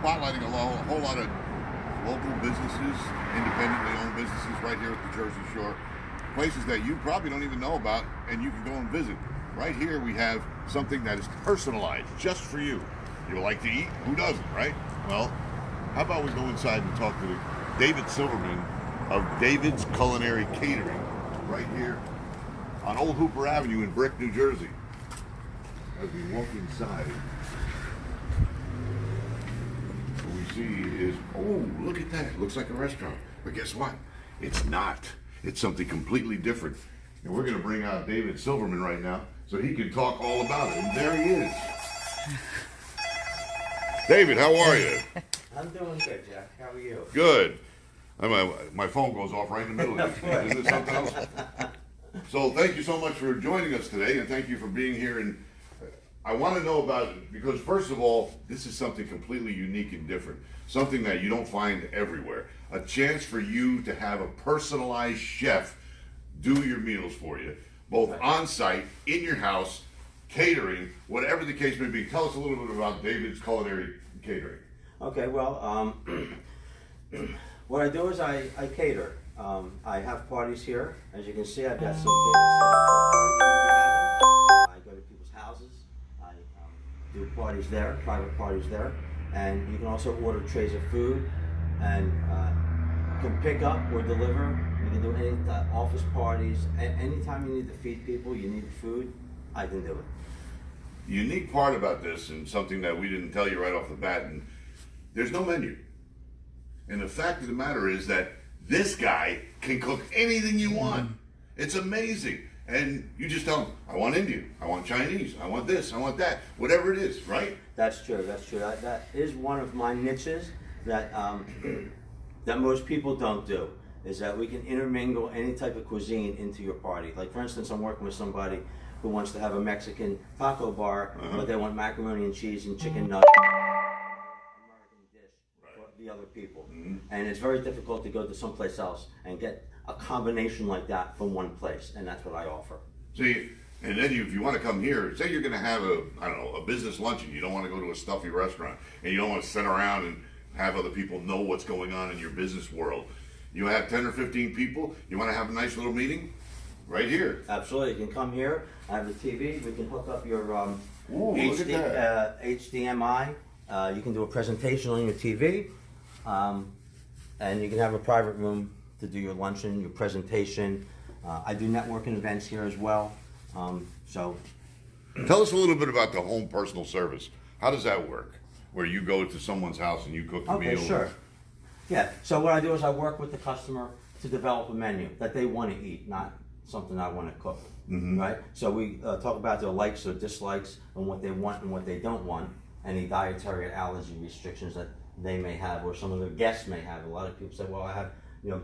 spotlighting a whole lot of local businesses, independently owned businesses right here at the Jersey Shore. Places that you probably don't even know about and you can go and visit. Right here we have something that is personalized just for you. You like to eat? Who doesn't, right? Well, how about we go inside and talk to David Silverman of David's Culinary Catering right here on Old Hooper Avenue in Brick, New Jersey. As we walk inside, what we see is, oh, look at that. It looks like a restaurant. But guess what? It's not. It's something completely different. And we're going to bring out David Silverman right now so he can talk all about it. And there he is. David, how are you? I'm doing good, Jack. How are you? Good. My phone goes off right in the middle of it. Isn't it something else? So thank you so much for joining us today, and thank you for being here. And I want to know about it because, first of all, this is something completely unique and different, something that you don't find everywhere. A chance for you to have a personalized chef do your meals for you, both on site, in your house, catering, whatever the case may be. Tell us a little bit about David's Culinary Catering. Okay, well, what I do is I cater. I have parties here. As you can see, I've got some tables set up for parties. I go to people's houses. I do parties there, private parties there. And you can also order trays of food and you can pick up or deliver. You can do any office parties. Anytime you need to feed people, you need food, I can do it. The unique part about this, and something that we didn't tell you right off the bat, and there's no menu. And the fact of the matter is that this guy can cook anything you want. It's amazing. And you just tell him, I want Indian, I want Chinese, I want this, I want that, whatever it is, right? That's true, that's true. That is one of my niches that, that most people don't do, is that we can intermingle any type of cuisine into your party. Like, for instance, I'm working with somebody who wants to have a Mexican taco bar, but they want macaroni and cheese and chicken nuggets. American dish for the other people. And it's very difficult to go to someplace else and get a combination like that from one place, and that's what I offer. See, and then if you want to come here, say you're going to have a business luncheon, you don't want to go to a stuffy restaurant, and you don't want to sit around and have other people know what's going on in your business world. You have 10 or 15 people, you want to have a nice little meeting? Right here. Absolutely, you can come here, I have the TV, we can hook up your HDMI, you can do a presentation on your TV, and you can have a private room to do your luncheon, your presentation. I do networking events here as well. So, tell us a little bit about the home personal service. How does that work? Where you go to someone's house and you cook the meal? Okay, sure. Yeah, so what I do is I work with the customer to develop a menu that they want to eat, not something I want to cook, right? So we talk about their likes or dislikes and what they want and what they don't want, any dietary or allergy restrictions that they may have or some of their guests may have. A lot of people say, well, I have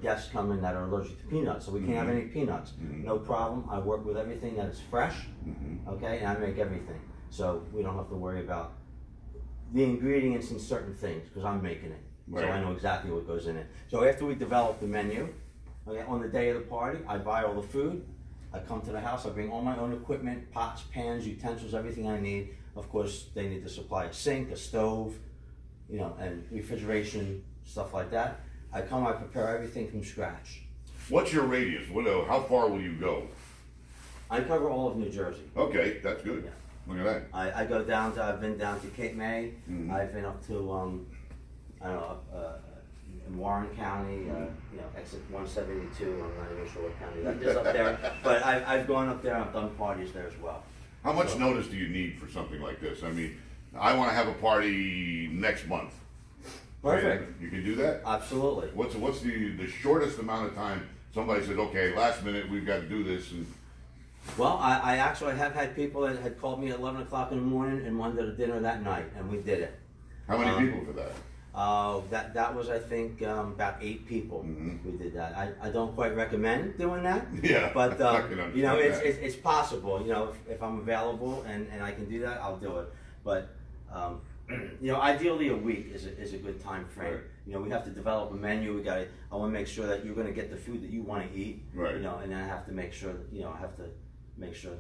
guests come in that are allergic to peanuts, so we can't have any peanuts. No problem. I work with everything that is fresh, okay, and I make everything. So we don't have to worry about the ingredients in certain things because I'm making it. Right. So I know exactly what goes in it. So after we develop the menu, okay, on the day of the party, I buy all the food. I come to the house, I bring all my own equipment, pots, pans, utensils, everything I need. Of course, they need to supply a sink, a stove, and refrigeration, stuff like that. I come, I prepare everything from scratch. What's your radius? How far will you go? I cover all of New Jersey. Okay, that's good. Yeah. Look at that. I go down to, I've been down to Cape May. I've been up to, in Warren County, exit 172, I'm not even sure what county that is up there. But I've gone up there, I've done parties there as well. How much notice do you need for something like this? I mean, I want to have a party next month. Perfect. You can do that? Absolutely. What's the shortest amount of time somebody said, okay, last minute we've got to do this? And well, I actually have had people that had called me at 11 o'clock in the morning and wanted a dinner that night, and we did it. How many people for that? That was, I think, about 8 people. We did that. I don't quite recommend doing that. Yeah. But it's possible. If I'm available and I can do that, I'll do it. But ideally a week is a good time frame. Right. We have to develop a menu. I want to make sure that you're going to get the food that you want to eat. Right. And then I have to make sure that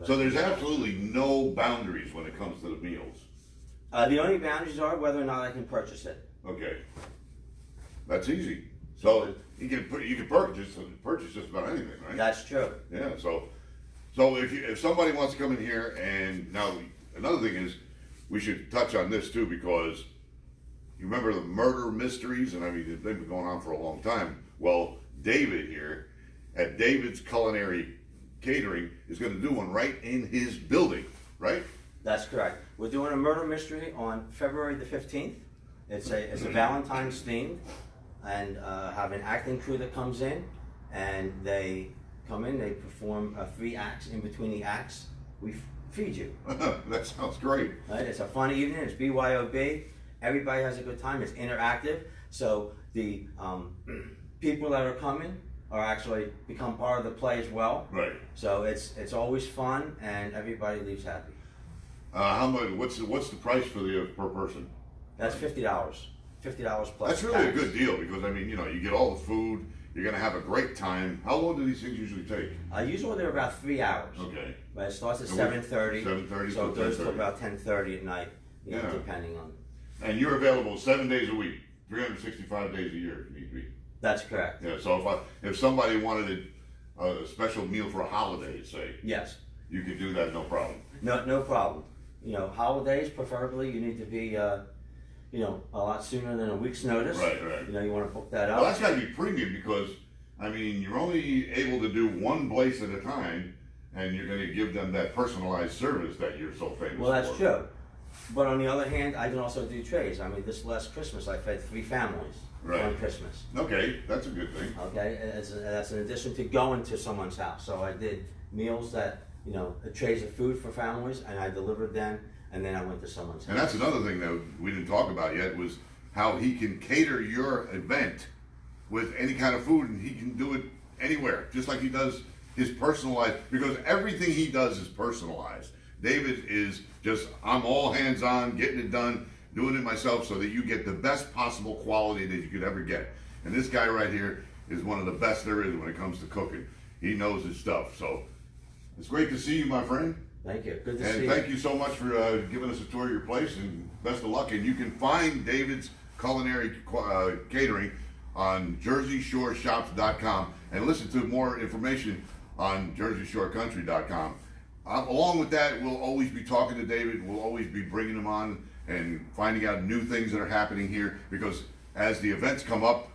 So there's absolutely no boundaries when it comes to the meals. The only boundaries are whether or not I can purchase it. Okay. That's easy. So you can purchase just about anything, right? That's true. Yeah. So if somebody wants to come in here, and now another thing is, we should touch on this too, because you remember the murder mysteries, and I mean they've been going on for a long time. Well, David here at David's Culinary Catering is going to do one right in his building, right? That's correct. We're doing a murder mystery on February the 15th. It's a Valentine's themed, and have an acting crew that comes in, and they come in, they perform 3 acts. In between the acts, we feed you. That sounds great. Right? It's a fun evening. It's BYOB. Everybody has a good time. It's interactive. So the people that are coming are actually become part of the play as well. Right. So it's always fun, and everybody leaves happy. How much? What's the price for the per person? That's $50. $50 plus. That's really tax. a good deal, because I mean, you get all the food. You're gonna have a great time. How long do these things usually take? Usually they're about 3 hours. Okay. But it starts at And 7:30. 7:30 So to it goes till 10:30. about 10:30 at night. You know, Yeah. depending on. And you're available 7 days a week, 365 days a year if need be. That's correct. Yeah. So if somebody wanted a special meal for a holiday, say, Yes. you could do that, no problem. No problem. You know, holidays preferably you need to be a lot sooner than a week's notice. Right. You know, you want to book that Well, up. that's got to be premium, because I mean, you're only able to do one place at a time, and you're going to give them that personalized service that you're so famous for. Well, that's true. But on the other hand, I can also do trays. I mean, this last Christmas I fed 3 families Right. on Christmas. Okay, that's a good thing. Okay, and that's in addition to going to someone's house. So I did meals that, trays of food for families, and I delivered them, and then I went to someone's house. And that's another thing that we didn't talk about yet, was how he can cater your event with any kind of food, and he can do it anywhere, just like he does his personalized, because everything he does is personalized. David is just, I'm all hands on, getting it done, doing it myself, so that you get the best possible quality that you could ever get. And this guy right here is one of the best there is when it comes to cooking. He knows his stuff. So it's great to see you, my friend. Thank you. Good to see And you. thank you so much for giving us a tour of your place, and best of luck. And you can find David's Culinary Catering on JerseyShoreShops.com, and listen to more information on JerseyShoreCountry.com. Along with that, we'll always be talking to David. We'll always be bringing him on and finding out new things that are happening here, because as the events come up,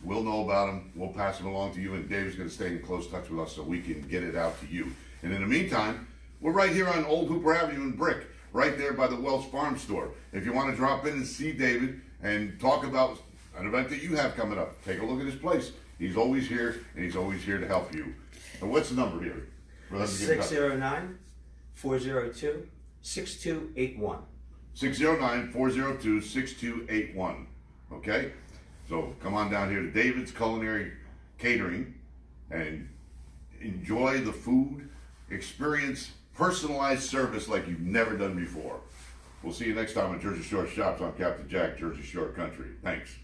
we'll know about them. We'll pass them along to you, and David's going to stay in close touch with us so we can get it out to you. And in the meantime, we're right here on Old Hooper Avenue in Brick, right there by the Wells Farm store. If you want to drop in and see David and talk about an event that you have coming up, take a look at his place. He's always here, and he's always here to help you. And what's the number here? For them to get in touch? 609-402-6281. 609-402-6281. Okay? So come on down here to David's Culinary Catering and enjoy the food, experience personalized service like you've never done before. We'll see you next time on Jersey Shore Shops. I'm Captain Jack, Jersey Shore Country. Thanks.